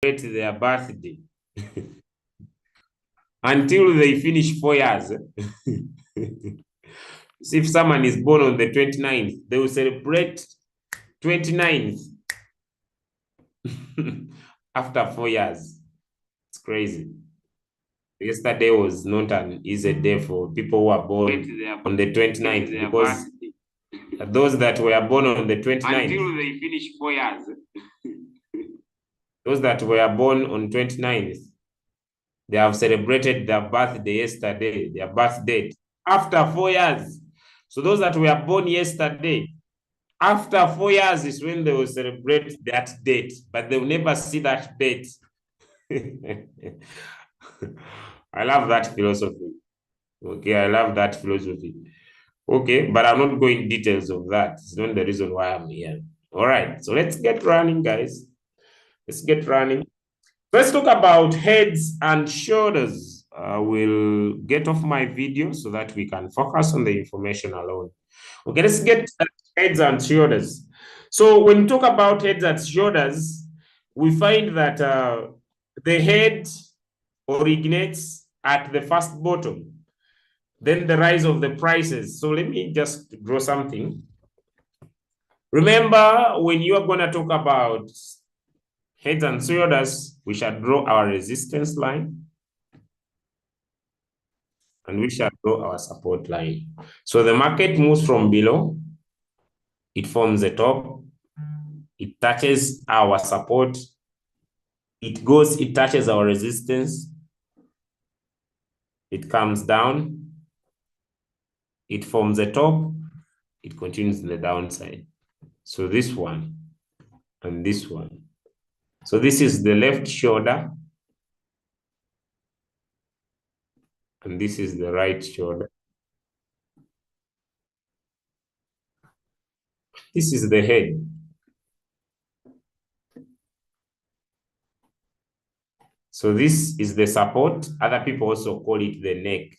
celebrate their birthday until they finish 4 years. See, if someone is born on the 29th, they will celebrate 29th after 4 years. It's crazy. Yesterday was not an easy day for people who are born on the 29th, because those that were born on the 29th, until they finish 4 years, those that were born on 29th, they have celebrated their birthday yesterday, their birth date, after 4 years. So those that were born yesterday, after 4 years is when they will celebrate that date, but they will never see that date. I love that philosophy. Okay, I love that philosophy. Okay, but I'm not going details of that. It's not the reason why I'm here. All right, so let's get running, guys. Let's get running. Let's talk about heads and shoulders. I will get off my video so that we can focus on the information alone. Okay, let's get heads and shoulders. So when we talk about heads and shoulders, we find that the head originates at the first bottom, then the rise of the prices. So let me just draw something. Remember, when you are going to talk about heads and shoulders, we shall draw our resistance line and we shall draw our support line. So the market moves from below, it forms the top, it touches our support, it touches our resistance, it comes down, it forms a top, it continues in the downside. So this one and this one. So this is the left shoulder and this is the right shoulder. This is the head. So this is the support. Other people also call it the neck.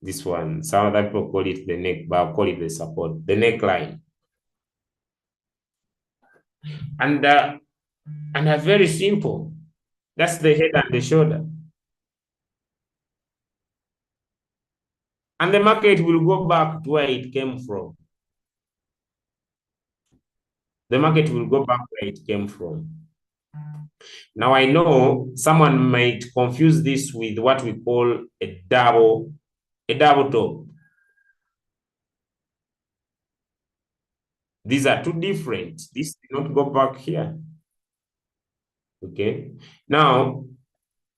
This one, some other people call it the neck, but I'll call it the support, the neckline. And are very simple. That's the head and the shoulder. And the market will go back to where it came from. The market will go back where it came from. Now, I know someone might confuse this with what we call a double top. These are two different. This did not go back here. Okay. Now,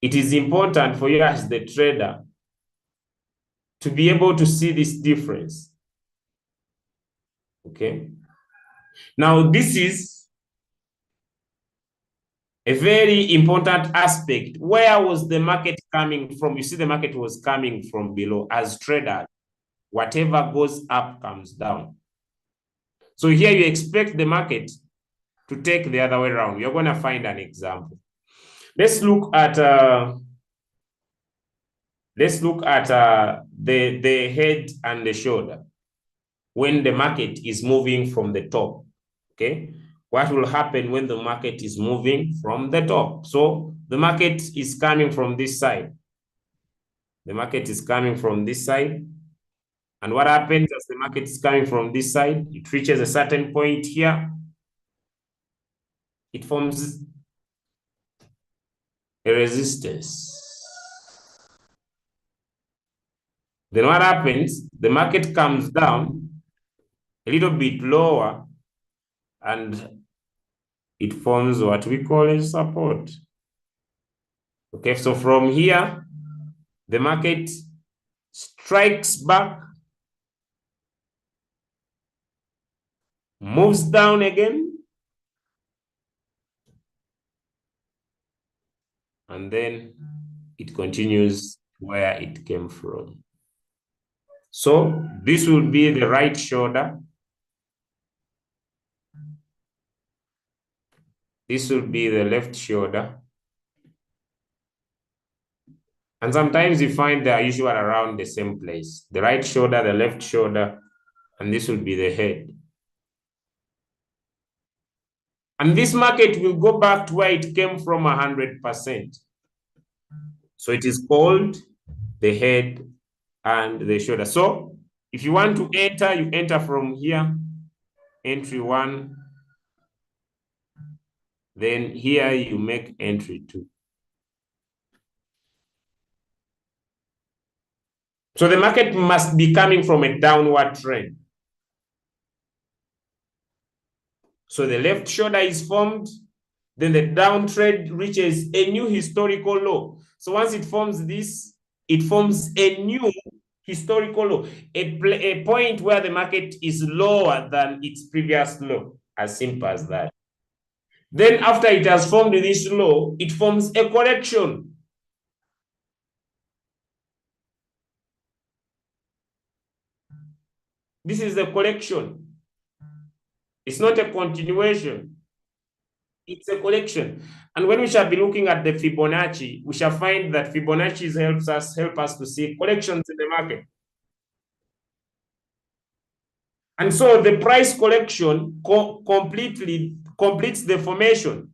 it is important for you as the trader to be able to see this difference. Okay. Now, this is a very important aspect. Where was the market coming from? You see, the market was coming from below. As traders, whatever goes up comes down. So here you expect the market to take the other way around. You're going to find an example. Let's look at the head and the shoulder when the market is moving from the top. Okay, what will happen when the market is moving from the top? So the market is coming from this side. The market is coming from this side. And what happens as the market is coming from this side? It reaches a certain point here. It forms a resistance. Then what happens? The market comes down a little bit lower and it forms what we call a support. Okay, so from here, the market strikes back, moves down again, and then it continues where it came from. So this will be the right shoulder. This will be the left shoulder. And sometimes you find they are usually around the same place. The right shoulder, the left shoulder, and this will be the head. And this market will go back to where it came from 100%. So it is called the head and the shoulder. So if you want to enter, you enter from here, entry 1. Then here you make entry 2. So the market must be coming from a downward trend. So the left shoulder is formed, then the downtrend reaches a new historical low. So once it forms this, it forms a new historical low, a point where the market is lower than its previous low, as simple as that. Then after it has formed this low, it forms a correction. This is the correction. It's not a continuation. It's a collection. And when we shall be looking at the Fibonacci, we shall find that Fibonacci help us to see collections in the market. And so the price collection completely completes the formation.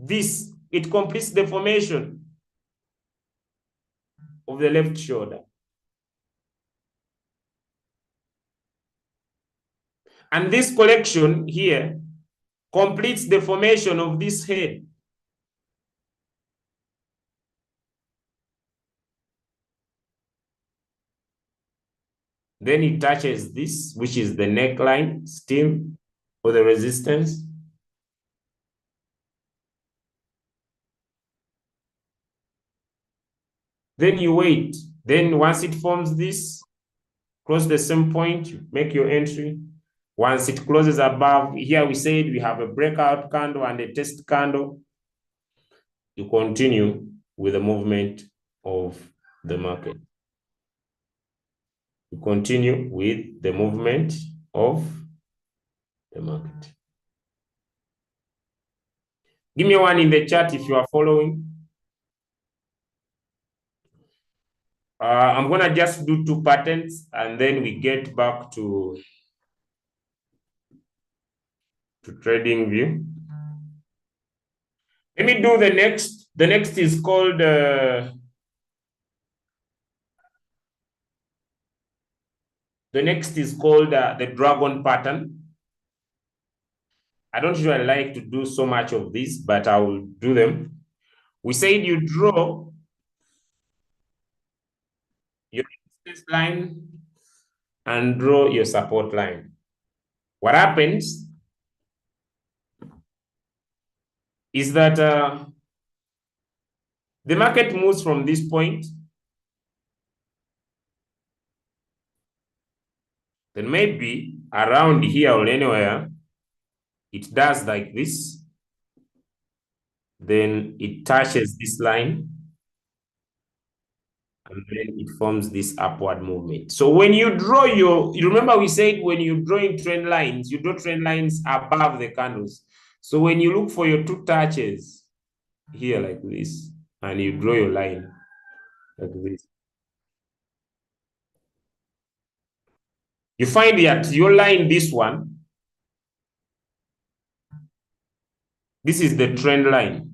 It completes the formation of the left shoulder. And this collection here completes the formation of this head. Then it touches this, which is the neckline still, or the resistance. Then you wait. Then once it forms this, cross the same point, you make your entry. Once it closes above, here we said we have a breakout candle and a test candle. You continue with the movement of the market. You continue with the movement of the market. Give me one in the chat if you are following. I'm going to just do 2 patterns and then we get back to trading view. Let me do the next. The next is called the dragon pattern. I don't usually like to do so much of this, but I will do them. We said you draw your resistance line and draw your support line. What happens is that the market moves from this point, then maybe around here or anywhere, it does like this, then it touches this line, and then it forms this upward movement. So when you draw you remember we said when you're drawing trend lines, you draw trend lines above the candles. So when you look for your 2 touches here like this, and you draw your line like this, you find that your line, this one, this is the trend line.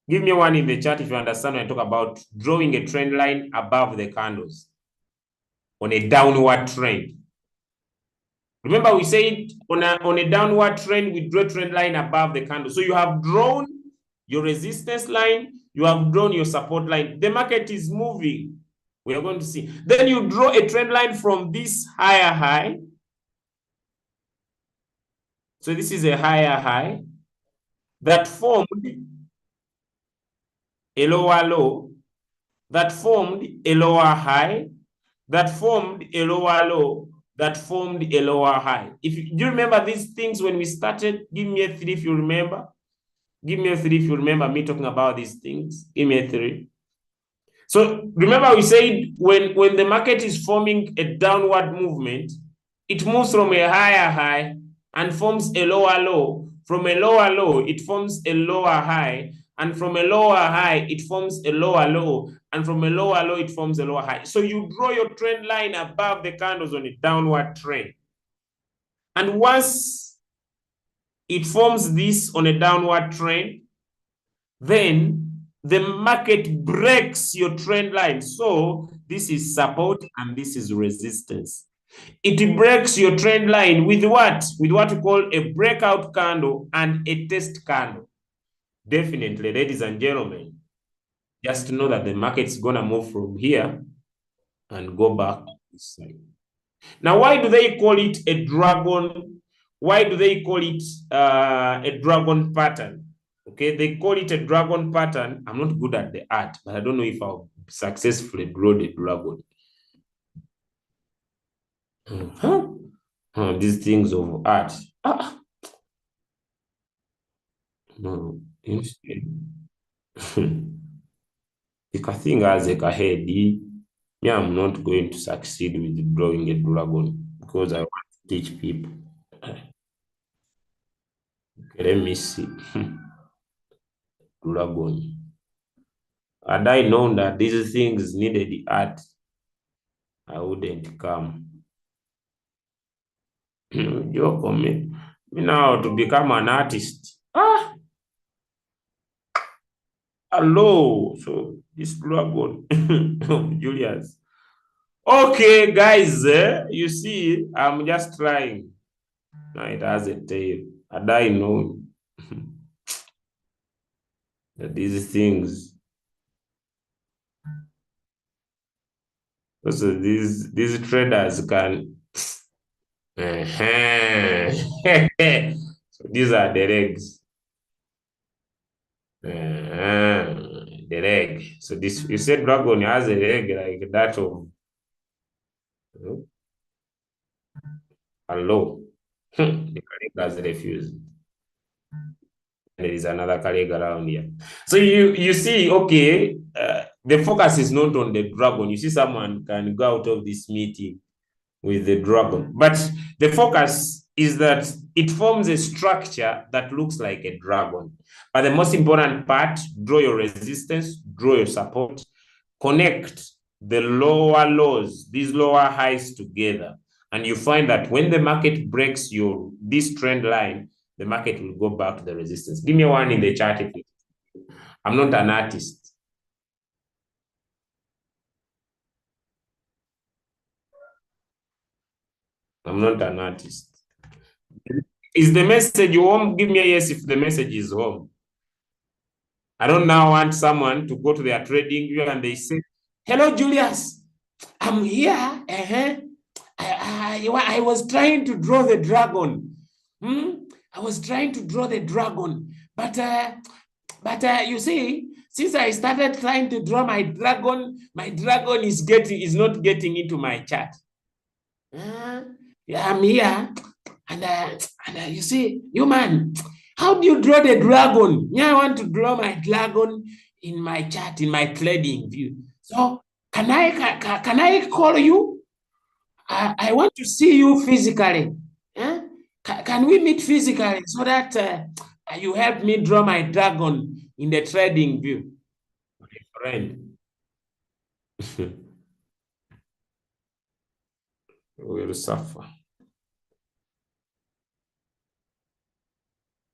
Give me one in the chat if you understand when I talk about drawing a trend line above the candles on a downward trend. Remember we said on a downward trend, we draw a trend line above the candle. So you have drawn your resistance line, you have drawn your support line. The market is moving. We are going to see. Then you draw a trend line from this higher high. So this is a higher high that formed a lower low, that formed a lower high, that formed a lower low, that formed a lower high. Do you remember these things when we started? Give me a 3 if you remember. Give me a 3 if you remember me talking about these things. Give me a 3. So remember we said when the market is forming a downward movement, it moves from a higher high and forms a lower low. From a lower low, it forms a lower high. And from a lower high, it forms a lower low. And from a lower low, it forms a lower high. So you draw your trend line above the candles on a downward trend. And once it forms this on a downward trend. Then the market breaks your trend line. So this is support and this is resistance. It breaks your trend line with what? With what we call a breakout candle and a test candle. Definitely, ladies and gentlemen, just know that the market's gonna move from here and go back this side. Now, why do they call it a dragon? Why do they call it a dragon pattern? Okay, they call it a dragon pattern. I'm not good at the art, but I don't know if I'll successfully draw the dragon. These things of art. No, Ikathing ahead. Me, I'm not going to succeed with drawing a dragon because I want to teach people. Okay, let me see. Dragon. Had I known that these things needed the art, I wouldn't come. Joke on me. Me now to become an artist. Hello. So this dragon of Julius. Okay, guys, you see, I'm just trying. Now it has a tail. Had I known that these things, so these traders can. So these are the legs. The leg. So this, you said dragon has a leg like that of hello. The colleague has refused. There is another colleague around here. So you see, okay, the focus is not on the dragon. You see, someone can go out of this meeting with the dragon, but the focus is that it forms a structure that looks like a dragon. But the most important part, draw your resistance, draw your support, connect the lower lows, these lower highs together. And you find that when the market breaks this trend line, the market will go back to the resistance. Give me one in the chart. I'm not an artist. I'm not an artist. Is the message home? Give me a yes if the message is home. I don't now want someone to go to their trading view and they say, hello, Julius, I'm here. I was trying to draw the dragon. I was trying to draw the dragon. But you see, since I started trying to draw my dragon is not getting into my chart. Yeah, I'm here. And you see, you man, how do you draw the dragon? Yeah, I want to draw my dragon in my chart, in my trading view. So can I call you? I want to see you physically. Can we meet physically so that you help me draw my dragon in the trading view? My friend. Will suffer.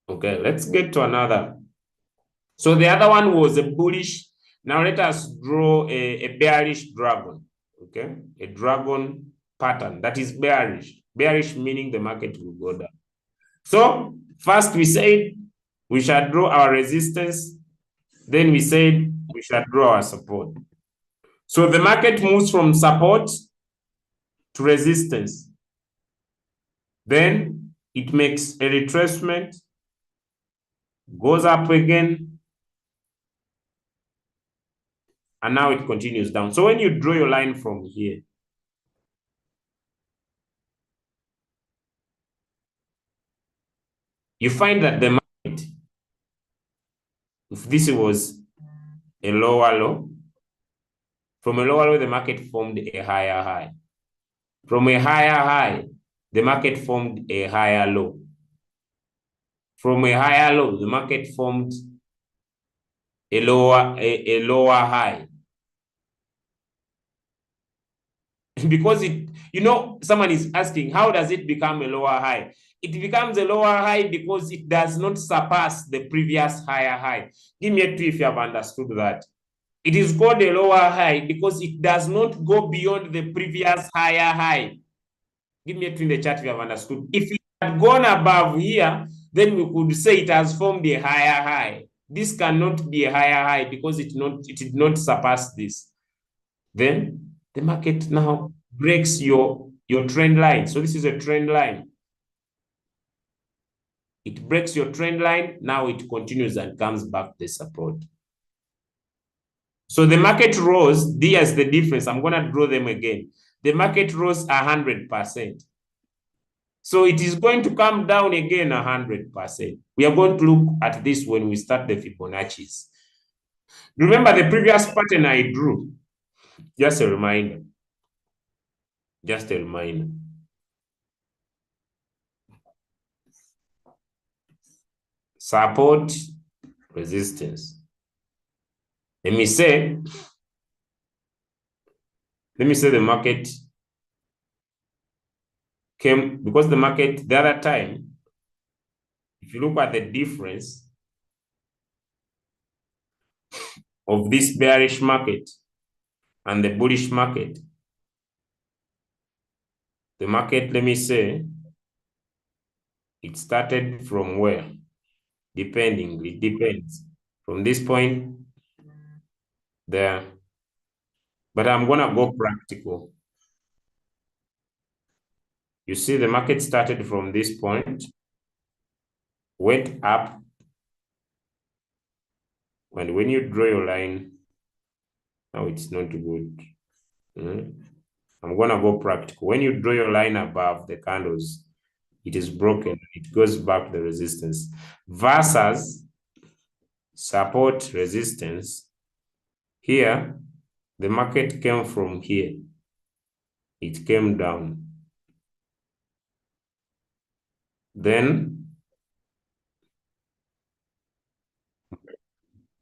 Okay, let's get to another. So the other one was a bullish. Now let us draw a bearish dragon. Okay, a dragon pattern that is bearish. Bearish meaning the market will go down. So first we said we shall draw our resistance. Then we said we shall draw our support. So the market moves from support to resistance. Then it makes a retracement, goes up again, and now it continues down. So when you draw your line from here, you find that the market, if this was a lower low, from a lower low, the market formed a higher high. From a higher high, the market formed a higher low. From a higher low, the market formed a lower high. Because someone is asking, how does it become a lower high? it becomes a lower high because it does not surpass the previous higher high. Give me a 2 if you have understood that. It is called a lower high because it does not go beyond the previous higher high. Give me a 2 in the chat if you have understood. If it had gone above here, then we could say it has formed a higher high. This cannot be a higher high because it did not surpass this. Then the market now breaks your trend line. So this is a trend line. It breaks your trend line. Now it continues and comes back to the support. So the market rose. There's the difference. I'm going to draw them again. The market rose 100%. So it is going to come down again 100%. We are going to look at this when we start the Fibonacci's. Remember the previous pattern I drew? Just a reminder. Just a reminder. Support, resistance. Let me say the market came, because the market the other time, if you look at the difference of this bearish market and the bullish market, the market, let me say, it started from where? Depending, it depends. From this point there. But I'm going to go practical. You see, the market started from this point, went up, and when you draw your line, now it's not good. I'm going to go practical. When you draw your line above the candles, it is broken. It goes back to the resistance. Versus support, resistance. Here, the market came from here. It came down. Then,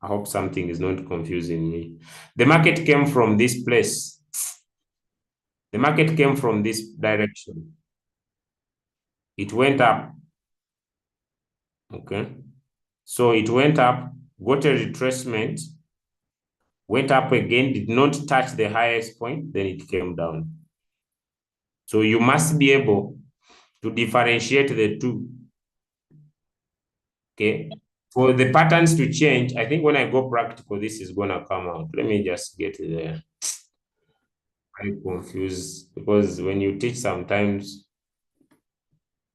I hope something is not confusing me. The market came from this place. The market came from this direction. It went up. Okay. So it went up, got a retracement, went up again, did not touch the highest point, then it came down. So you must be able to differentiate the two. Okay. For the patterns to change, I think when I go practical, this is going to come out. Let me just get there. I'm confused because when you teach sometimes,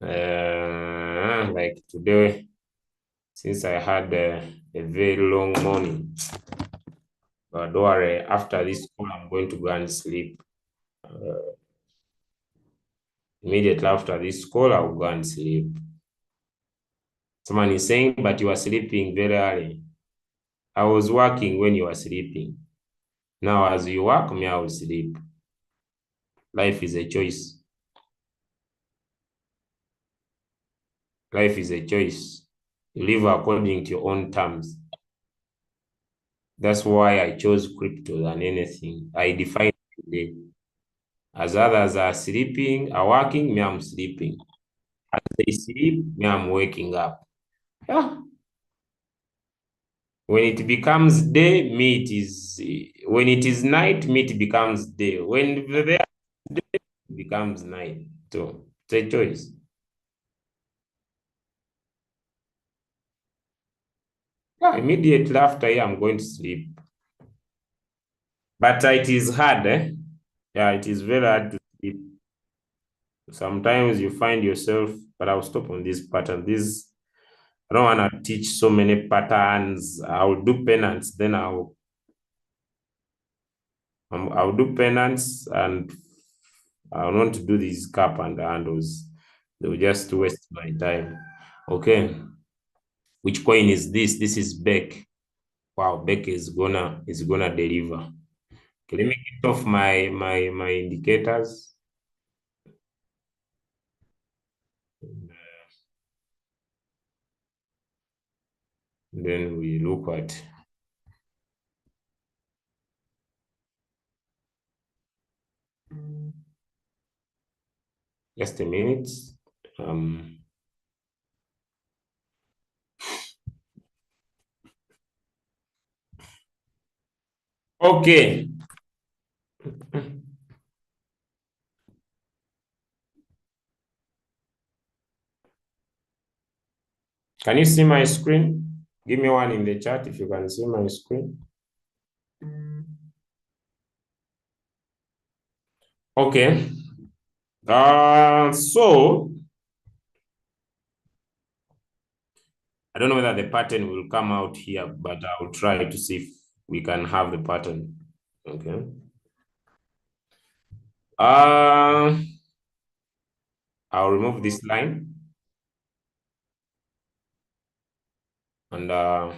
like today, since I had a very long morning, but don't worry, after this call, I'm going to go and sleep. Immediately after this call, I'll go and sleep. Someone is saying, but you are sleeping very early. I was working when you were sleeping. Now, as you work, me, I will sleep. Life is a choice. Life is a choice. You live according to your own terms. That's why I chose crypto than anything. I define it today. As others are sleeping, are working, me, I'm sleeping. As they sleep, me, I'm waking up. Yeah. When it becomes day, me, it is. When it is night, me, it becomes day. When they are day, it becomes night. So it's a choice. Yeah, immediately after here, I'm going to sleep. But it is hard, eh? Yeah, it is very hard to sleep. Sometimes you find yourself, but I'll stop on this pattern. This, I don't want to teach so many patterns. I'll do penance, then I'll do penance, and I want to do these cup and handles. They will just waste my time. Okay. Which coin is this? This is Beck. Wow, Beck is gonna deliver. Okay, let me get off my indicators. Then we look at just a minute. Okay. Can you see my screen? Give me one in the chat if you can see my screen. Okay. So I don't know whether the pattern will come out here, but I'll try to see if we can have the pattern. Okay. I'll remove this line and I'll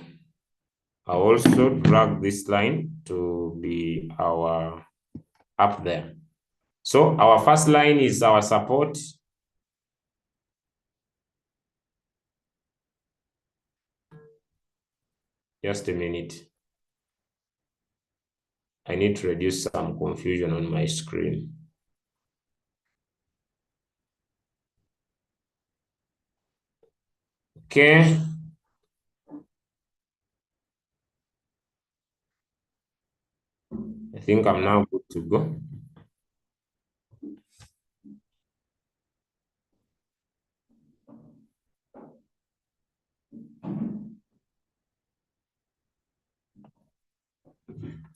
also drag this line to be our up there. So our first line is our support. Just a minute. I need to reduce some confusion on my screen. Okay. I think I'm now good to go.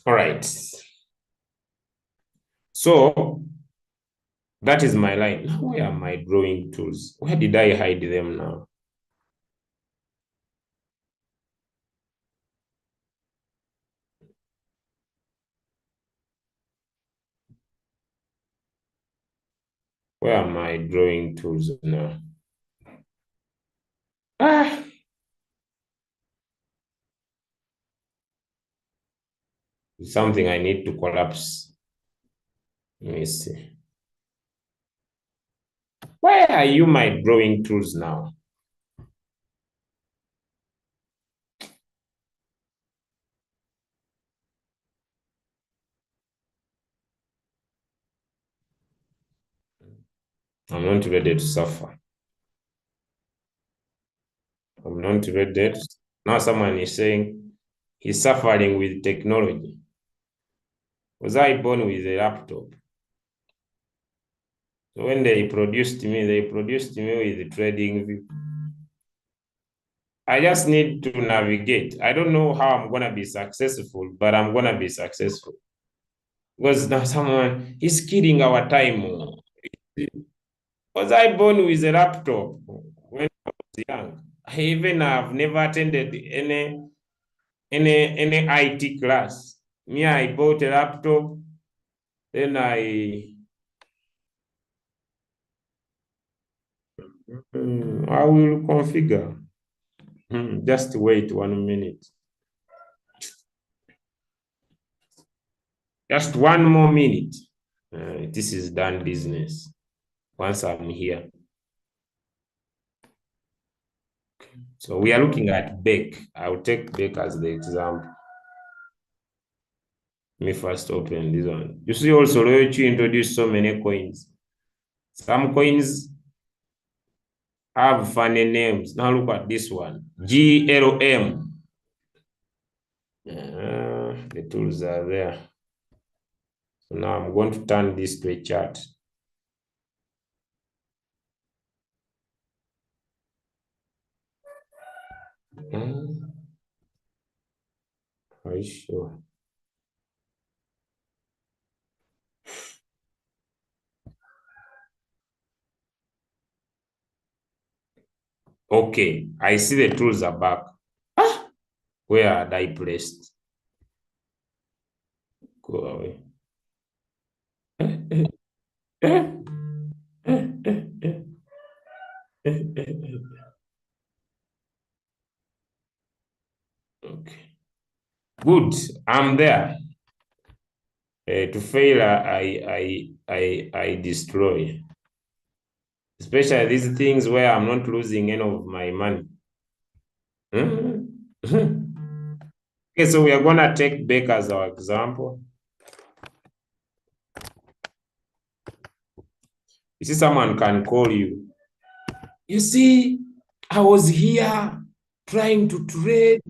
All right. So that is my line. Now, where are my drawing tools? Where did I hide them now? Where are my drawing tools now? Ah, something I need to collapse. Let me see. Where are you, my drawing tools now? I'm not ready to suffer. I'm not ready. Now someone is saying he's suffering with technology. Was I born with a laptop? So when they produced me with TradingView. I just need to navigate. I don't know how I'm gonna be successful, but I'm gonna be successful. Because now someone is killing our time. Was I born with a laptop when I was young? I even have never attended any IT class. Me, I bought a laptop, then I will configure. Just wait 1 minute. Just 1 more minute. This is done business. Once I'm here. So we are looking at Beck. I'll take Beck as the example. Let me first open this one. You see also Loyalty introduced so many coins. Some coins have funny names. Now look at this one. GLM. The tools are there. So now I'm going to turn this to a chart. Are you sure? Okay, I see the tools are back. Ah, where are they placed? Go away. Okay. Good. I'm there. To fail, I destroy. Especially these things where I'm not losing any of my money. Okay, so we are gonna take Beck as our example. You see, someone can call you. You see, I was here trying to trade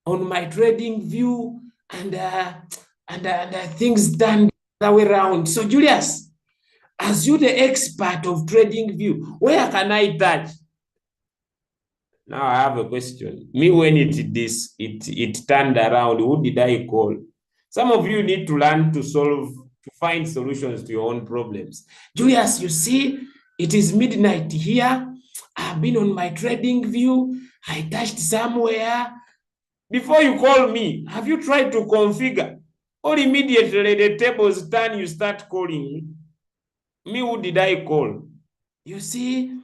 on my TradingView, and things done the other way around. So Julius, as you the expert of trading view, where can I touch? Now I have a question. Me, when it turned around, who did I call? Some of you need to learn to find solutions to your own problems. Julius, you see, it is midnight here. I've been on my trading view. I touched somewhere. Before you call me, have you tried to configure? Or immediately the tables turn, you start calling me. Me, who did I call? You see,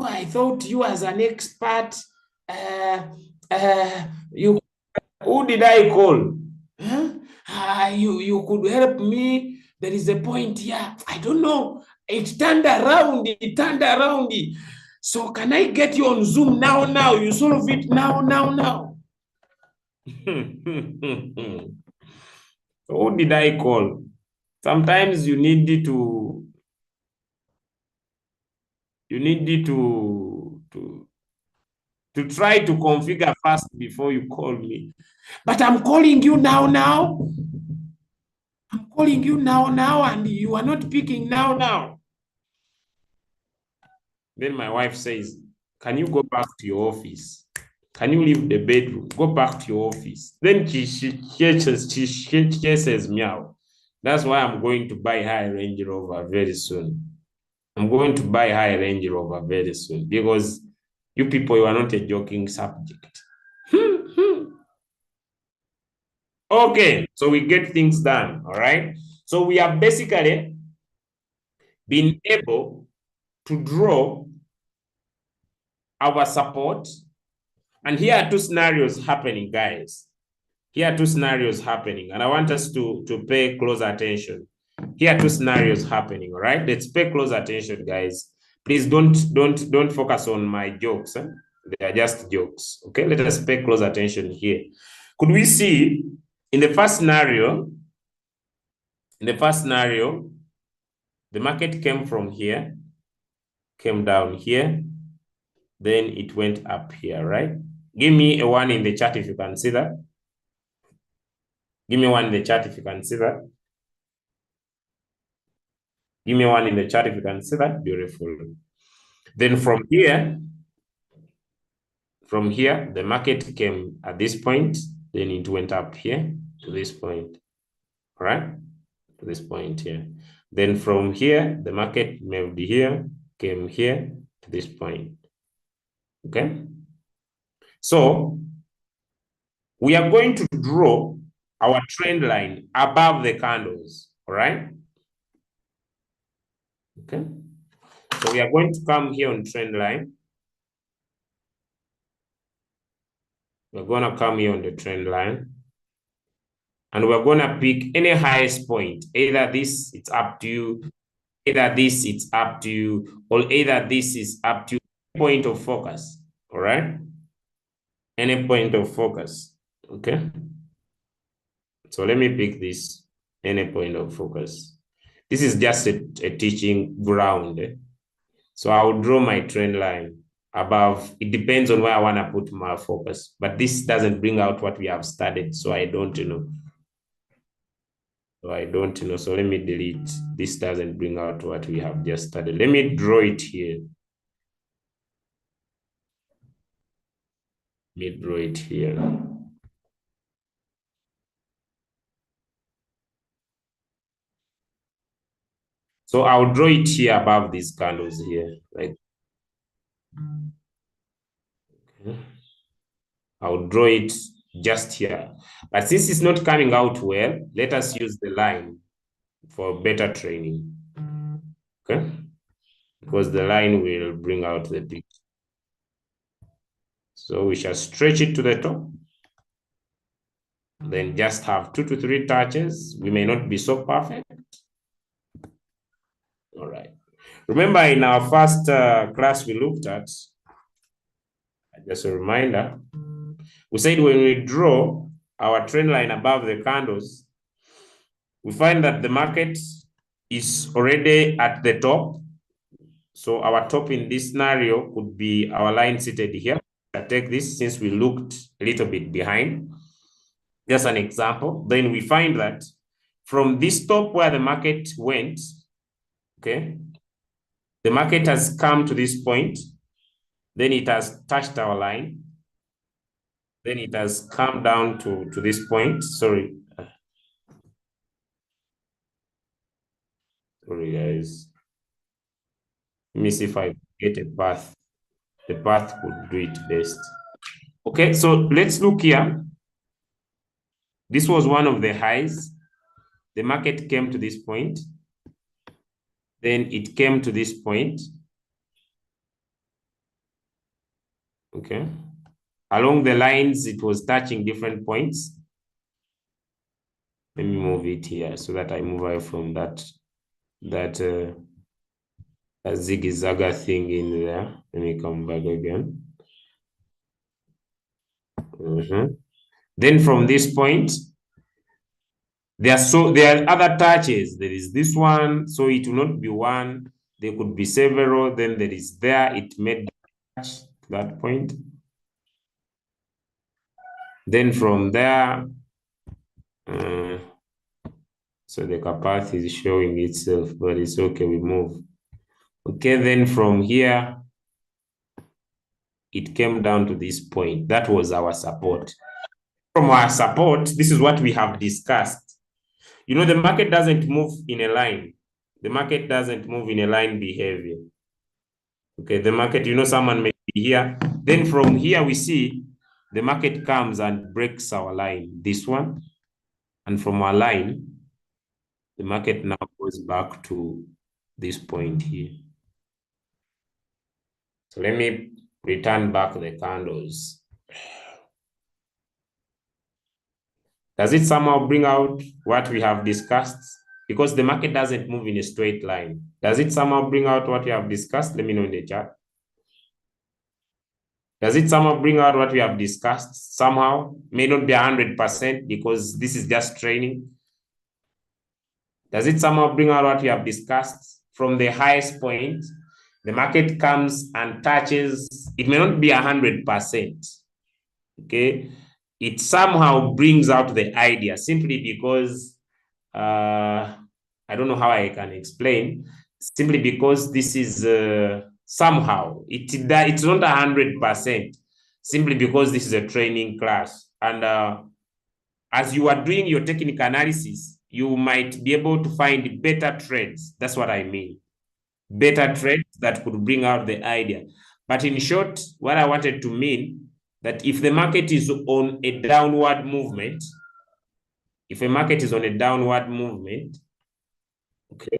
I thought you as an expert, who did I call? Huh? You could help me. There is a point here. I don't know. It turned around. So can I get you on Zoom now? You solve it now. So who did I call? Sometimes you need to try to configure first before you call me. But I'm calling you now. I'm calling you now, and you are not picking now. Then my wife says, can you go back to your office? Can you leave the bedroom? Go back to your office. Then she says, meow. That's why I'm going to buy her a Range Rover very soon. I'm going to buy her a Range Rover very soon because you people, you are not a joking subject. Okay, so we get things done, all right? So we have basically been able to draw our support. And here are two scenarios happening, guys. Here are two scenarios happening, and I want us to pay close attention. Here are two scenarios happening, all right? Let's pay close attention, guys. Please don't focus on my jokes. Eh? They are just jokes, okay? Let us pay close attention here. Could we see in the first scenario, the market came from here, came down here, then it went up here, right? Give me a 1 in the chat if you can see that. Give me 1 in the chat if you can see that. Give me 1 in the chat if you can see that. Beautiful. Then from here, the market came at this point, then it went up here to this point, all right? To this point here. Then from here, the market moved here, came here to this point, okay? So we are going to draw our trend line above the candles, all right? Okay. So we are going to come here on trend line. We're going to come here on the trend line. And we're going to pick any highest point. Either this, it's up to you. Either this, it's up to you. Or either this is up to you. Point of focus, all right? Any point of focus, okay? So let me pick this, any point of focus. This is just a teaching ground. So I will draw my trend line above. It depends on where I want to put my focus, but this doesn't bring out what we have studied, so I don't know. So let me delete. This doesn't bring out what we have just studied. Let me draw it here. Let me draw it here. So I'll draw it here above these candles here, right? Okay. I'll draw it just here. But since it's not coming out well, let us use the line for better training, okay? Because the line will bring out the picture. So we shall stretch it to the top. Then just have 2 to 3 touches. We may not be so perfect. All right. Remember in our first class we looked at, just a reminder, we said when we draw our trend line above the candles, we find that the market is already at the top. So our top in this scenario could be our line seated here. I take this since we looked a little bit behind. Just an example. Then we find that from this top where the market went, okay, the market has come to this point, then it has touched our line, then it has come down to this point. Sorry. Sorry, guys. Let me see if I get a path. The path would do it best. Okay, so let's look here. This was one of the highs. The market came to this point. Then it came to this point. Okay. Along the lines, it was touching different points. Let me move it here so that I move away from that zigzagger thing in there. Let me come back again. Then from this point, there are other touches. There is this one, so it will not be one. There could be several. Then there is there. It made touch to that point. Then from there, so the path is showing itself, but it's okay. We move. Okay, then from here, it came down to this point. That was our support. From our support, this is what we have discussed. You know, the market doesn't move in a line. The market doesn't move in a line behavior. Okay, the market, you know, someone may be here. Then from here, we see the market comes and breaks our line, this one. And from our line, the market now goes back to this point here. So let me return back the candles. Does it somehow bring out what we have discussed? Because the market doesn't move in a straight line. Does it somehow bring out what we have discussed? Let me know in the chat. Does it somehow bring out what we have discussed? Somehow, may not be 100% because this is just training. Does it somehow bring out what we have discussed? From the highest point, the market comes and touches, it may not be 100%, okay? It somehow brings out the idea simply because, I don't know how I can explain, simply because this is somehow, it's not 100%, simply because this is a training class. And as you are doing your technical analysis, you might be able to find better trades. That's what I mean. Better trades that could bring out the idea. But in short, what I wanted to mean that if the market is on a downward movement, okay,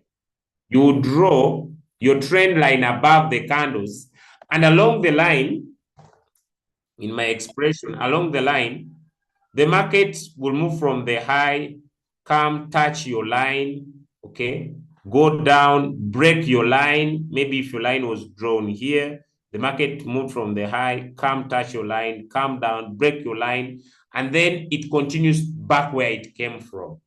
you draw your trend line above the candles, and along the line, in my expression, along the line, the market will move from the high, come touch your line, okay, go down, break your line. Maybe if your line was drawn here, the market moved from the high, come touch your line, come down, break your line, and then it continues back where it came from.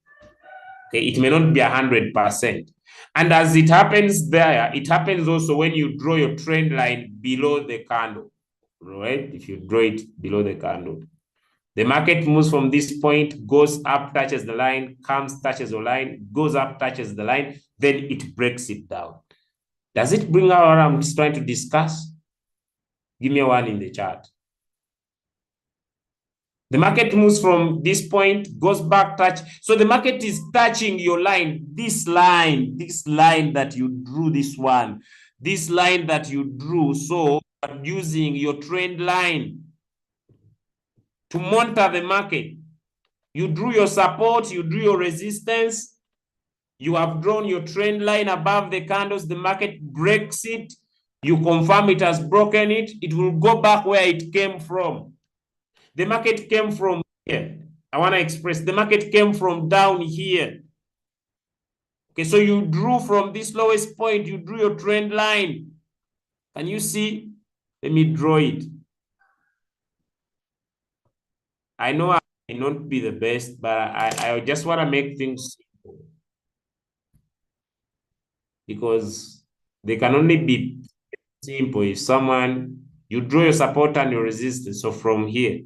Okay, it may not be 100%. And as it happens there, it happens also when you draw your trend line below the candle, right? If you draw it below the candle. The market moves from this point, goes up, touches the line, comes, touches the line, goes up, touches the line, then it breaks it down. Does it bring out what I'm trying to discuss? Give me a one in the chat. The market moves from this point, goes back, touch. So the market is touching your line, this line that you drew, this line that you drew. So using your trend line to monitor the market. You drew your support, you drew your resistance, you have drawn your trend line above the candles, the market breaks it, you confirm it has broken it, it will go back where it came from. The market came from here. I want to express, the market came from down here. Okay, so you drew from this lowest point, you drew your trend line. Can you see? Let me draw it. I know I may not be the best, but I just want to make things simple. Because they can only be simple if you draw your support and your resistance. So from here,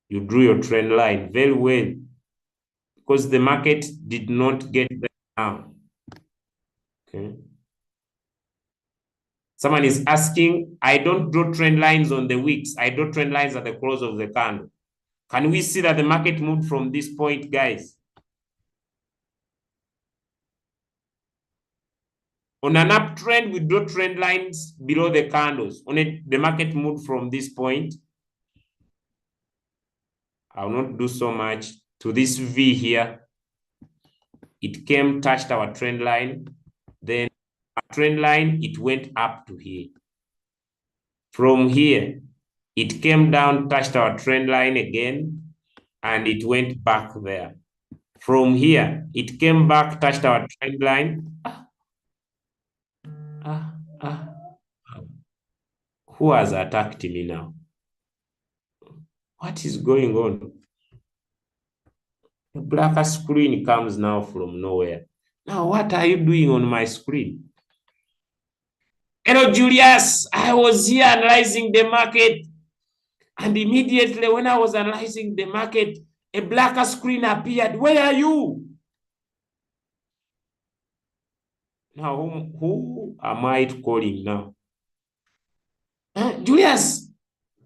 You drew your trend line very well because the market did not get down. Okay. Someone is asking, I don't draw trend lines on the wicks. I draw trend lines at the close of the candle. Can we see that the market moved from this point, guys? On an uptrend, we draw trend lines below the candles. On it, the market moved from this point. I will not do so much to this V here. It came, touched our trend line. Then our trend line, it went up to here. From here, it came down, touched our trend line again, and it went back there. From here, it came back, touched our trend line. Who has attacked me now? What is going on? The black screen comes now from nowhere. Now, what are you doing on my screen? Hello, Julius. I was here analyzing the market. And immediately when I was analyzing the market, a black screen appeared. Where are you? Now, who am I calling now? Julius,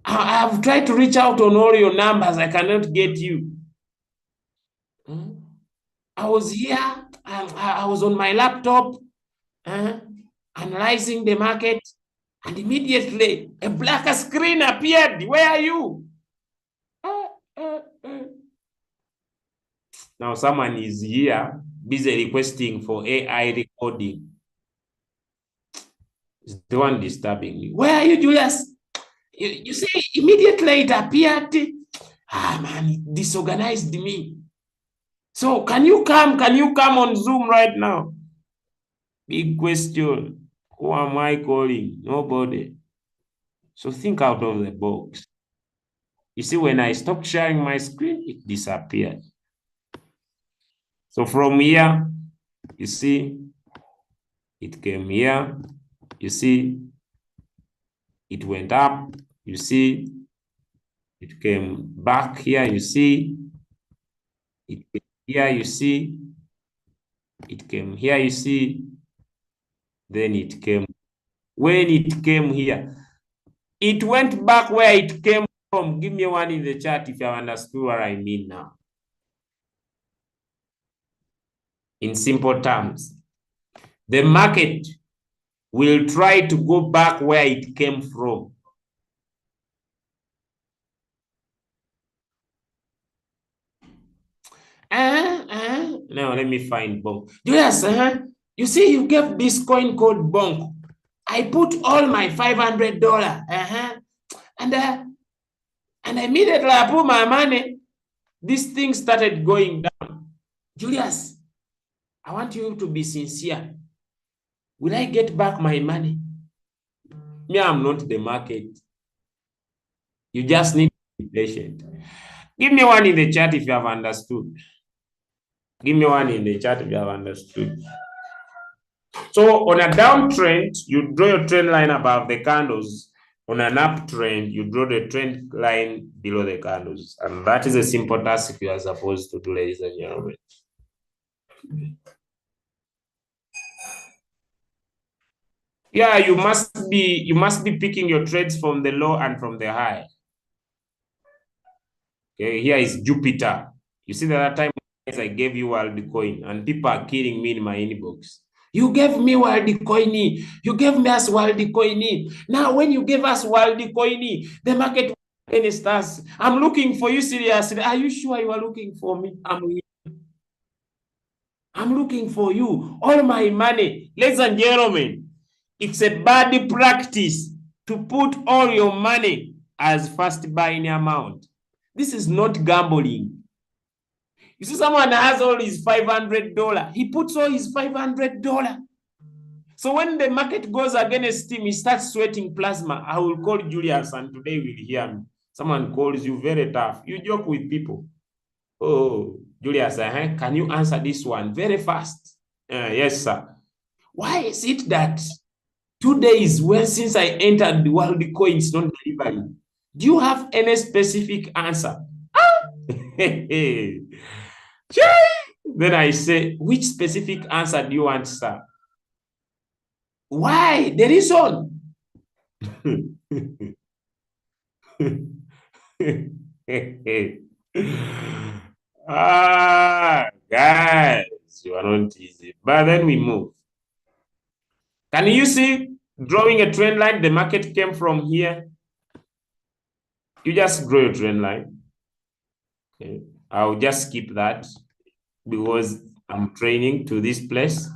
I have tried to reach out on all your numbers. I cannot get you. I was here. I was on my laptop analyzing the market. And immediately a black screen appeared. Where are you? Now someone is here busy requesting for AI recording. It's the one disturbing me. Where are you, Julius? You see, immediately it appeared. Man, it disorganized me. So can you come on Zoom right now? Big question. Who am I calling? Nobody. So think out of the box. You see, when I stopped sharing my screen, it disappeared. So from here, you see, it came here. You see, it went up. You see, it came back here. You see, it came here. You see, it came here. You see, then it came. When it came here, it went back where it came from. Give me one in the chat if you understood what I mean now. In simple terms, the market will try to go back where it came from. Now let me find Bonk. Yes, you see, you gave this coin called Bonk. I put all my $500. And immediately I put my money. This thing started going down. Julius, I want you to be sincere. Will I get back my money? Me, I'm not the market. You just need to be patient. Give me one in the chat if you have understood. Give me one in the chat if you have understood. So on a downtrend, you draw your trend line above the candles. On an uptrend, you draw the trend line below the candles. And that is a simple task you are supposed to do, ladies and gentlemen. Yeah, you must be picking your trades from the low and from the high. Okay, here is Jupiter. You see that time I gave you WorldCoin and people are killing me in my inbox. You gave me WorldCoin. You gave me us WorldCoin. Now, when you gave us WorldCoin, the market against us. I'm looking for you seriously. Are you sure you are looking for me? I'm looking for you. All my money. Ladies and gentlemen, it's a bad practice to put all your money as first buying amount. This is not gambling. You see, someone has all his $500. He puts all his $500. So when the market goes against him, he starts sweating plasma. I will call Julius and today will hear me. Someone calls you very tough. You joke with people. Oh, Julius, can you answer this one very fast? Yes, sir. Why is it that 2 days since I entered the WorldCoin is not delivering? Do you have any specific answer? Then I say, which specific answer do you want, sir? Why? The reason. Guys, you are not easy. But then we move. Can you see drawing a trend line? The market came from here. You just draw a trend line. Okay. I'll just skip that because I'm training to this place.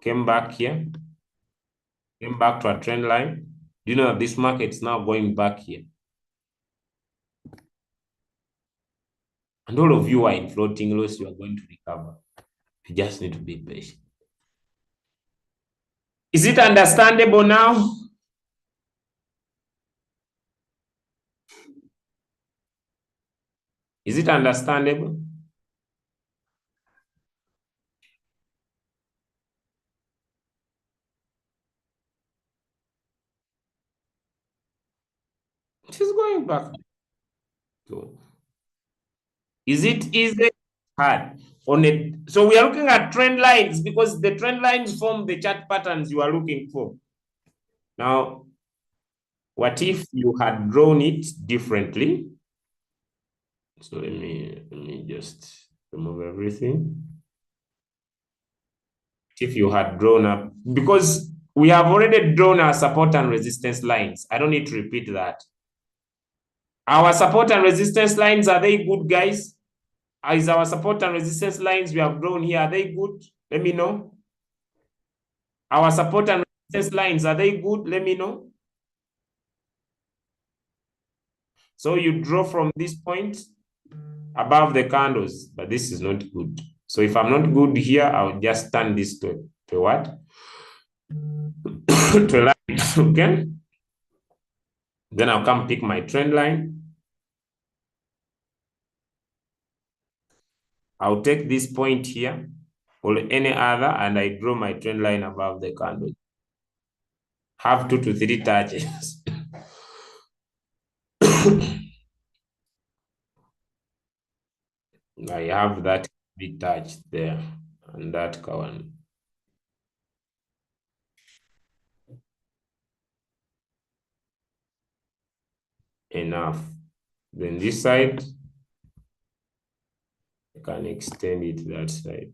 Came back here. Came back to a trend line. You know, this market is now going back here. And all of you are in floating loss, you are going to recover. You just need to be patient. Is it understandable now? Is it understandable? It is going back. So, is it easy? Hard. So we are looking at trend lines because the trend lines form the chart patterns you are looking for. Now, what if you had drawn it differently? So let me just remove everything. If you had drawn up, because we have already drawn our support and resistance lines. I don't need to repeat that. Our support and resistance lines, are they good, guys? Is our support and resistance lines we have drawn here, are they good? Let me know. Our support and resistance lines, are they good? Let me know. So you draw from this point above the candles, but this is not good. So if I'm not good here, I'll just turn this to what? To a line, okay? Then I'll come pick my trend line. I'll take this point here or any other, and I draw my trend line above the candle. Have 2 to 3 touches. I have that big touch there and that one. Enough. Then this side, I can extend it that side.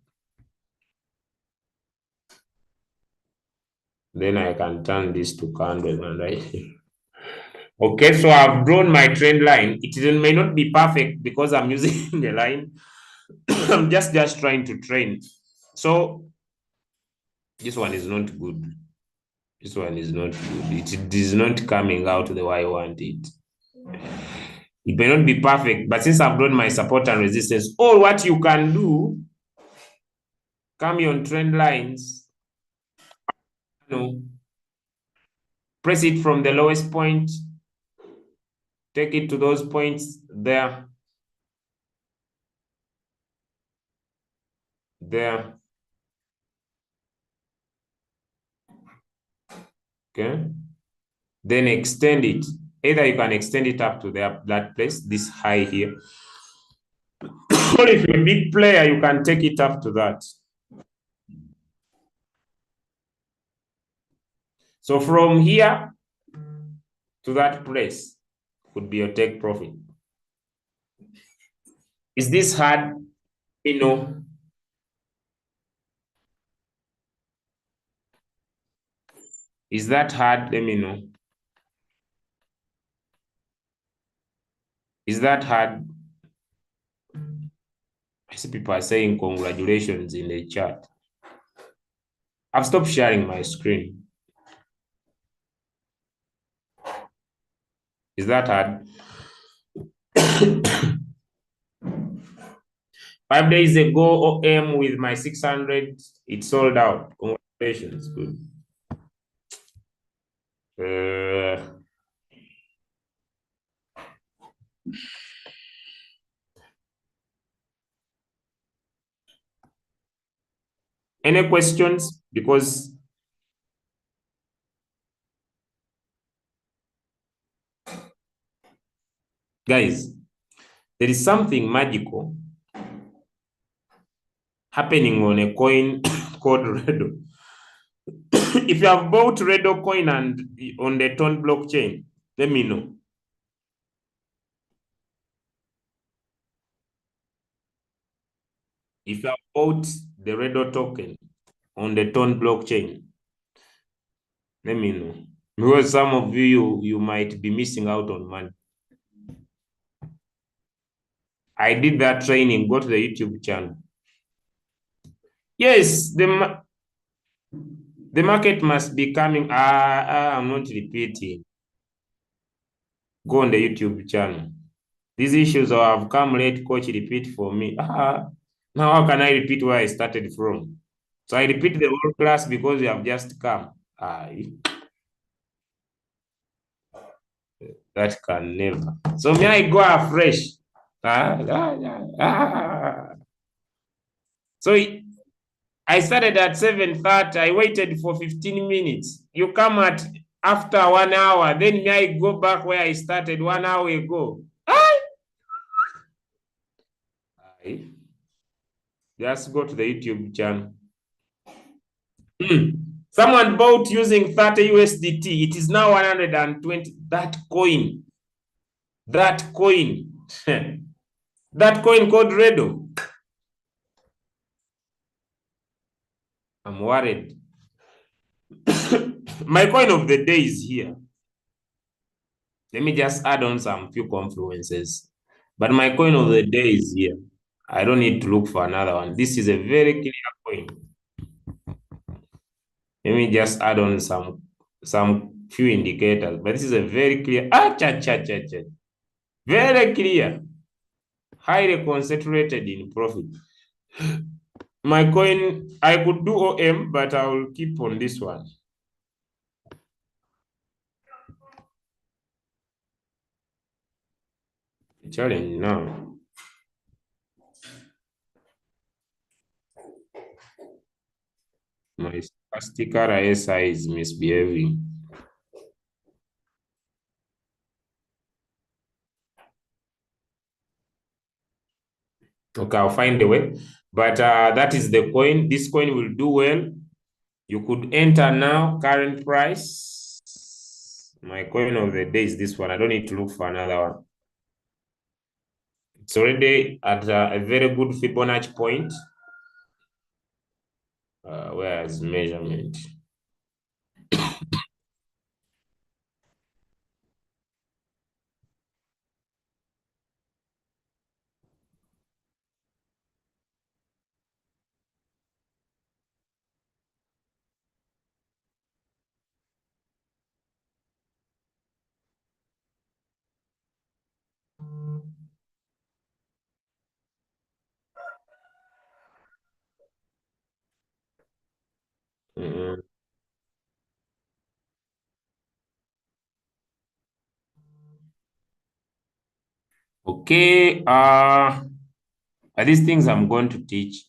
Then I can turn this to candle and I okay, so I've drawn my trend line. It may not be perfect because I'm using the line. I'm just trying to train. So this one is not good. This one is not good. It is not coming out the way I want it. It may not be perfect, but since I've drawn my support and resistance, or what you can do, come on trend lines, press it from the lowest point, take it to those points there, there. Okay. Then extend it. Either you can extend it up to that place, this high here. Or if you're a big player, you can take it up to that. So from here to that place could be your take profit. Is this hard? You know. Is that hard? Let me know. Is that hard? I see people are saying congratulations in the chat. I've stopped sharing my screen. Is that hard? 5 days ago, OM with my 600, it sold out. Congratulations, good. Any questions? Because Guys, there is something magical happening on a coin called Redo. If you have bought Redo coin and on the Ton blockchain, let me know. If you have bought the Redo token on the Ton blockchain, let me know. Because some of you might be missing out on money. I did that training. Go to the YouTube channel. Yes, the market must be coming. I'm not repeating. Go on the YouTube channel. These issues have come late, coach, repeat for me. Now how can I repeat where I started from? So I repeat the whole class because you have just come. That can never. So may I go afresh? So I started at 7:30. I waited for 15 minutes. You come at after 1 hour. Then may I go back where I started 1 hour ago? Just go to the YouTube channel. Someone bought using 30 USDT. It is now 120. That coin. That coin. That coin called Redo. I'm worried. My coin of the day is here. Let me just add on some few confluences. But my coin of the day is here. I don't need to look for another one. This is a very clear coin. Let me just add on some few indicators. But this is a very clear. Very clear. Highly concentrated in profit. My coin, I could do OM, but I will keep on this one. Challenge now. My stochastic RSI is misbehaving. Okay, I'll find a way. But that is the coin. This coin will do well. You could enter now, current price. My coin of the day is this one. I don't need to look for another one. It's already at a very good Fibonacci point. Where is measurement? Okay, are these things I'm going to teach.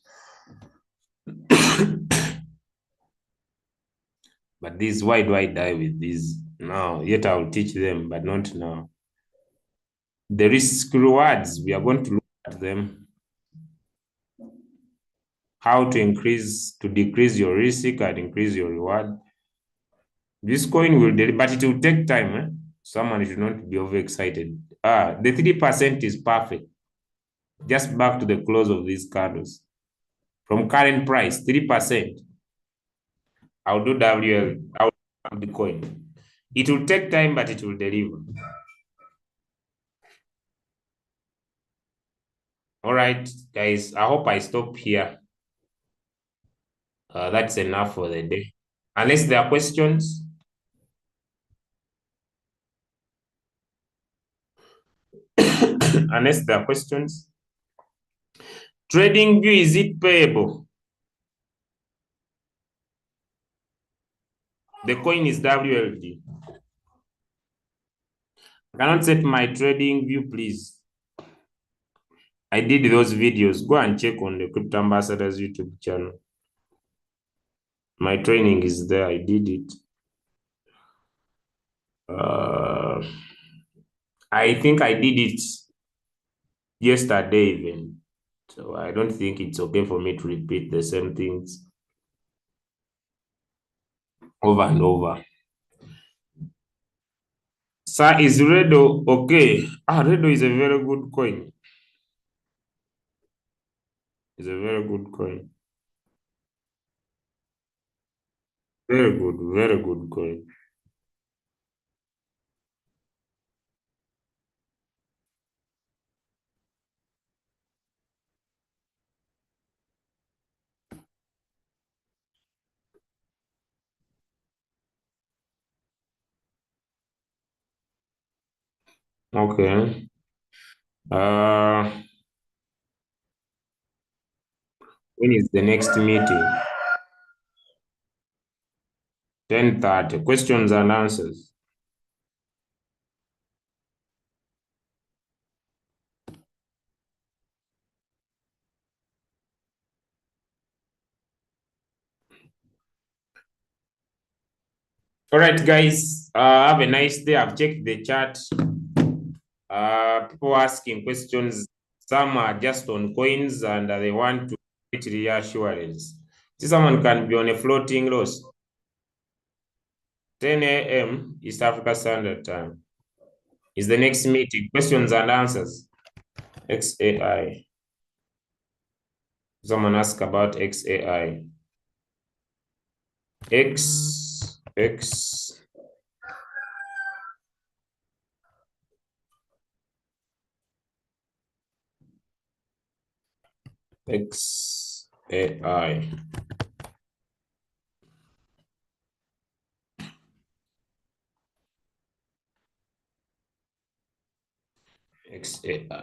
But this, why do I die with these now? Yet I'll teach them, but not now. The risk rewards, we are going to look at them. How to decrease your risk and increase your reward. This coin will, but it will take time. Someone should not be overexcited. The 3% is perfect. Just back to the close of these candles. From current price, 3%. I'll do WL. I'll do Bitcoin. It will take time, but it will deliver. All right, guys. I hope I stop here. That's enough for the day. Unless there are questions. Unless there are questions. TradingView, is it payable? The coin is WLD. I cannot set my TradingView, please. I did those videos. Go and check on the Crypto Ambassadors YouTube channel. My training is there. I did it. I think I did it yesterday even. So I don't think it's okay for me to repeat the same things over and over. Sir, is Redo okay? Redo is a very good coin. It's a very good coin. Very good coin. Okay. When is the next meeting? 10:30. Questions and answers. All right, guys. Have a nice day. I've checked the chat. People asking questions. Some are just on coins and they want to get reassurance. See, someone can be on a floating loss. 10 a.m. East Africa Standard Time is the next meeting. Questions and answers. XAI. Someone asked about XAI. X. XAI. XAI.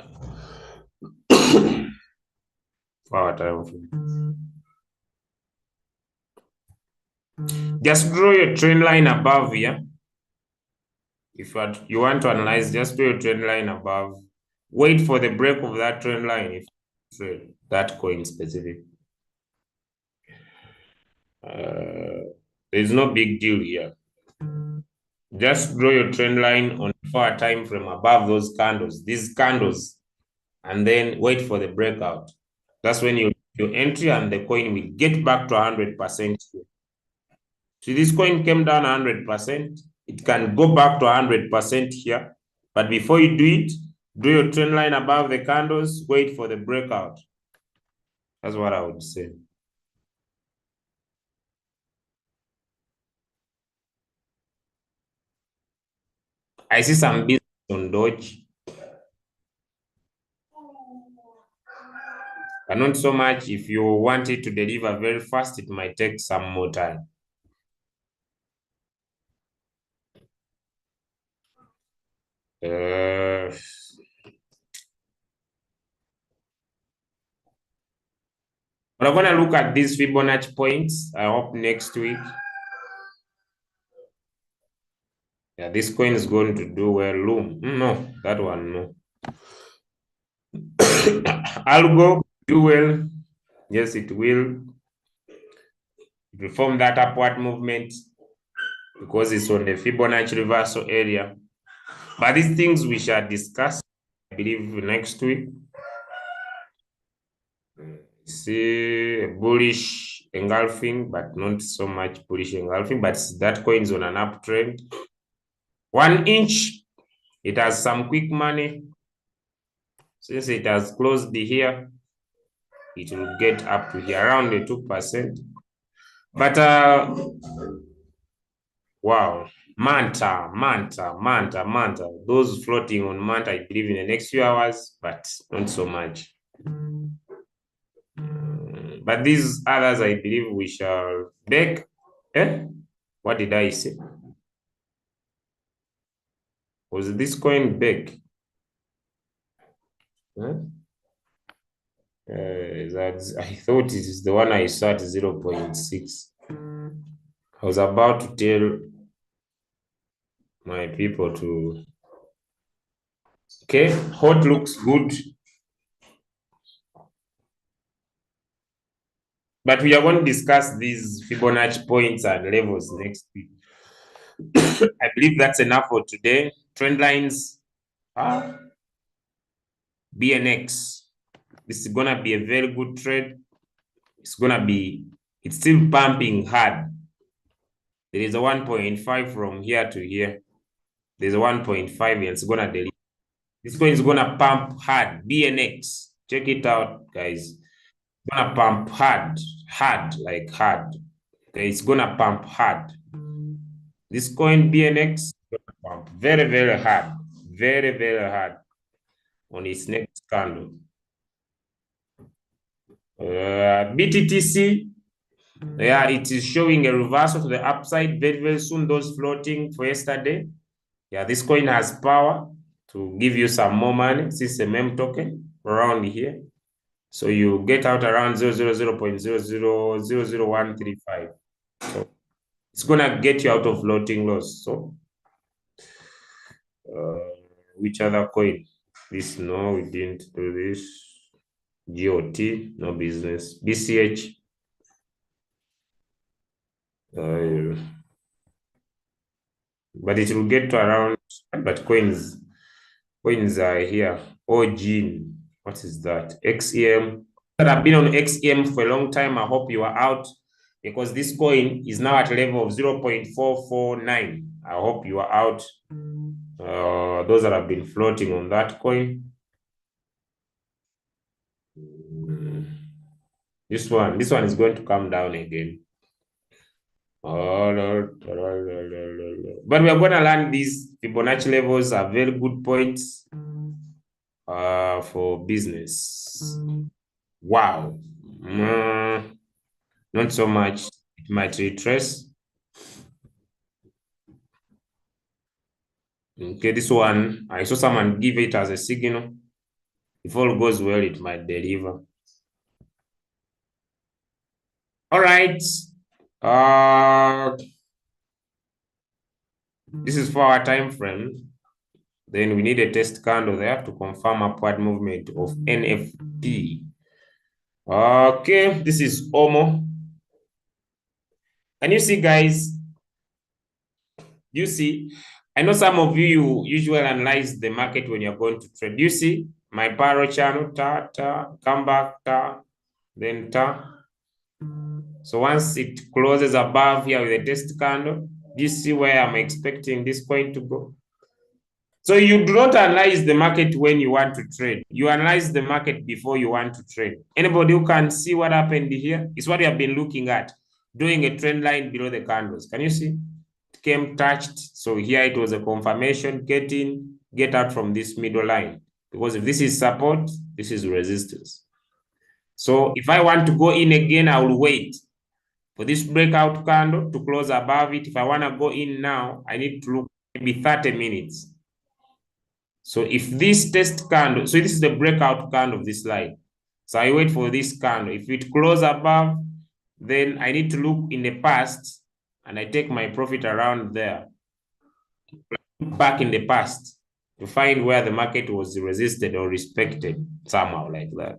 Power time frame. Just draw your trend line above here. If you want to analyze, just draw your trend line above. Wait for the break of that trend line if you trade that coin specific. There's no big deal here. Just draw your trend line on 4 time frame above those candles, these candles, and then wait for the breakout. That's when you entry and the coin will get back to 100%. So this coin came down 100%. It can go back to 100% here. But before you do it, draw your trend line above the candles, wait for the breakout. That's what I would say. I see some business on Doge, but not so much. If you want it to deliver very fast, it might take some more time. We're going to look at these Fibonacci points, I hope next week. Yeah, this coin is going to do well. Loom. No, that one, no. Algo, do well. Yes, it will. It will form that upward movement because it's on the Fibonacci reversal area. But these things we shall discuss, I believe, next week. See a bullish engulfing, but not so much bullish engulfing, but that coin is on an uptrend. 1 inch, it has some quick money. Since it has closed here, it will get up to here around the 2%. But wow, Manta. Those floating on Manta, I believe in the next few hours, but not so much. But these others, I believe we shall bake. What did I say? Was this coin bake? I thought it is the one I saw at 0.6. I was about to tell my people to. Okay, hot looks good. But we are going to discuss these Fibonacci points and levels next week. I believe that's enough for today. Trend lines, BNX. This is gonna be a very good trade. It's still pumping hard. There is a 1.5 from here to here. There's a 1.5 and it's gonna deliver. This coin is gonna pump hard. BNX. Check it out, guys. It's gonna pump hard, like hard. Okay, it's gonna pump hard. This coin BNX is gonna pump very, very hard. Very, very hard on its next candle. BTTC, yeah, it is showing a reversal to the upside very, very soon. Those floating for yesterday. Yeah, this coin has power to give you some more money. This is a meme token around here. So you get out around 0.000000135. So it's gonna get you out of floating loss. So which other coin? This, no, we didn't do this. GOT, no business. BCH. But it will get to around, but coins are here. OG, what is that? XEM. That have been on XEM for a long time. I hope you are out because this coin is now at a level of 0.449. I hope you are out. Those that have been floating on that coin. This one is going to come down again. But we are going to learn these Fibonacci levels are very good points for business. Wow. Not so much. It might retrace. Okay, this one, I saw someone give it as a signal. If all goes well, it might deliver. All right. This is for our time frame. Then we need a test candle there to confirm upward movement of NFP. Okay, this is OMO. Can you see, guys? You see, I know some of you usually analyze the market when you're going to trade. You see my Paro channel, come back, then ta. So once it closes above here with a test candle, you see where I'm expecting this coin to go. So you do not analyze the market when you want to trade. You analyze the market before you want to trade. Anybody who can see what happened here is what you have been looking at, doing a trend line below the candles. Can you see? It came touched. So here it was a confirmation, get in, get out from this middle line. Because if this is support, this is resistance. So if I want to go in again, I will wait for this breakout candle to close above it. If I want to go in now, I need to look maybe 30 minutes. So if this test candle, so this is the breakout candle of this line. So I wait for this candle. If it closes above, then I need to look in the past and I take my profit around there. Back in the past to find where the market was resisted or respected somehow like that.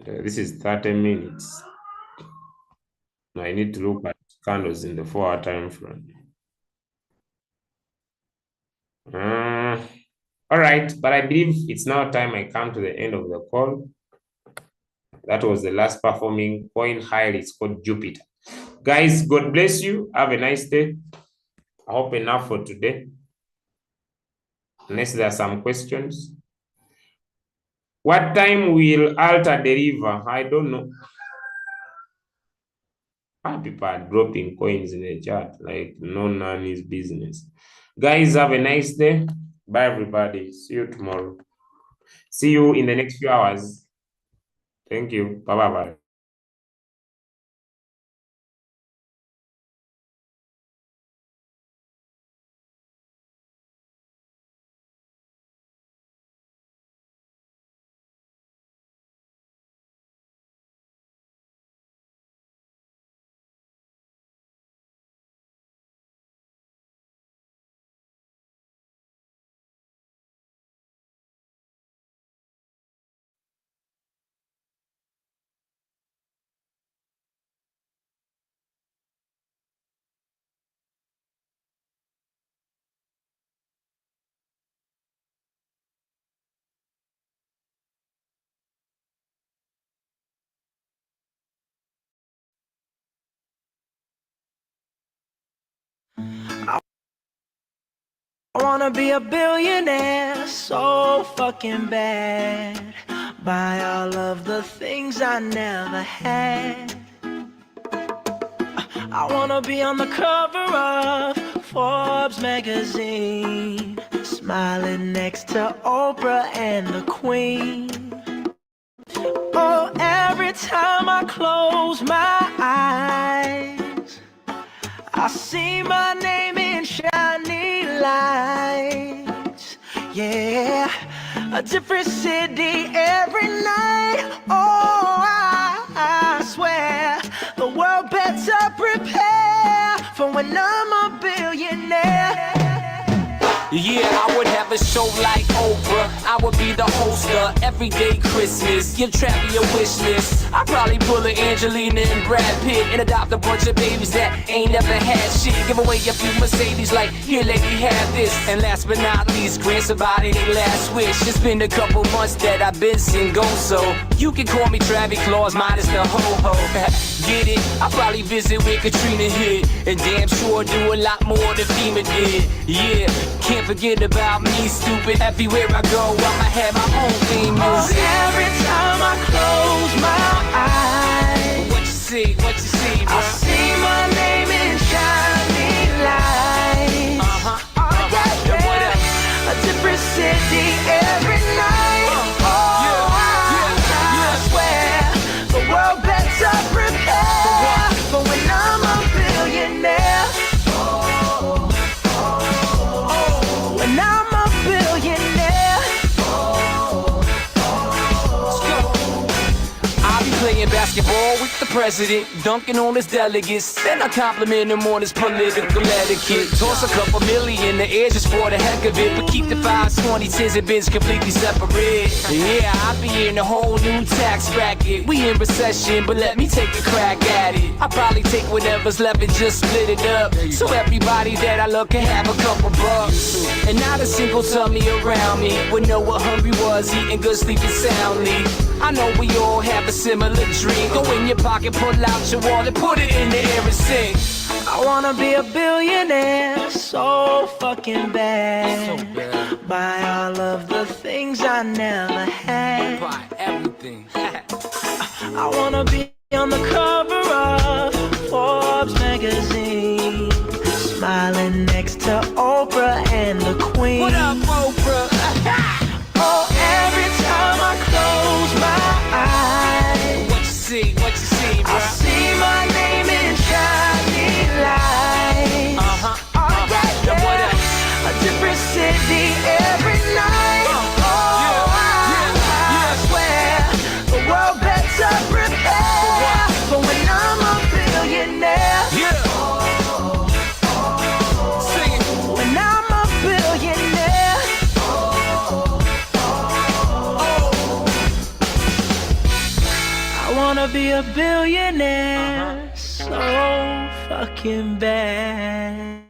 This is 30 minutes. Now I need to look at candles in the 4-hour time frame. All right, but I believe it's now time I come to the end of the call. That was the last performing coin high. It's called Jupiter. Guys, God bless you. Have a nice day. I hope enough for today. Unless there are some questions. What time will Alta deliver? I don't know. People are dropping coins in the chat like none is business. Guys, have a nice day. Bye, everybody. See you tomorrow. See you in the next few hours. Thank you. Bye-bye. I wanna be a billionaire so fucking bad. Buy all of the things I never had. I wanna be on the cover of Forbes magazine, smiling next to Oprah and the Queen. Oh, every time I close my eyes, I see my name in shiny lights. Yeah, a different city every night. Oh, I swear the world better prepare for when I'm a billionaire. Yeah, I would have a show like Oprah. I would be the host of Everyday Christmas. Give Travis a wish list. I'd probably pull a Angelina and Brad Pitt and adopt a bunch of babies that ain't never had shit. Give away a few Mercedes like, here lady, have this. And last but not least, grant somebody their last wish. It's been a couple months that I've been single, so you can call me Travis Claus minus the ho-ho. Get it? I'll probably visit where Katrina hit, and damn sure do a lot more than FEMA did. Yeah, can't forget about me, stupid. Everywhere I go, I'ma have my own theme music. Oh, every time I close my eyes, What you see, bro? I see my name in shiny lights. Uh-huh. Oh, yeah, Then what yeah. else? A different city every night. I swear the world better prepare for when I'm a billionaire. When I'm a billionaire. Let's go. I'll be playing basketball with the president, dunking on his delegates. Then I compliment him on his political etiquette. Toss a couple million in the air just for the heck of it, but keep the 5s, 20s, 10s, and bins completely separate. Yeah, I'll be in a whole new tax bracket. We in recession, but let me take a crack at it. I'll probably take whatever's left and just split it up, so everybody that I love can have a couple bucks. And not a single tummy around me would know what hungry was, eating good, sleeping soundly. I know we all have a similar dream. Go in your pocket, pull out your wallet, put it in the air and sing. I wanna be a billionaire so fucking bad. So bad. Buy all of the things I never had. Buy everything. I wanna be on the cover of Forbes magazine, smiling next to Oprah and the Queen. What up, Oprah? Oh, every time I close my eyes, What you see, bro? I see my name in shiny lights. Uh-huh. Oh, yeah, Then what yeah. else? A different city every night. Oh, I swear the world better prepare for when I'm a billionaire. Yeah. Sing it. When I'm a billionaire. I wanna be a billionaire so fucking bad.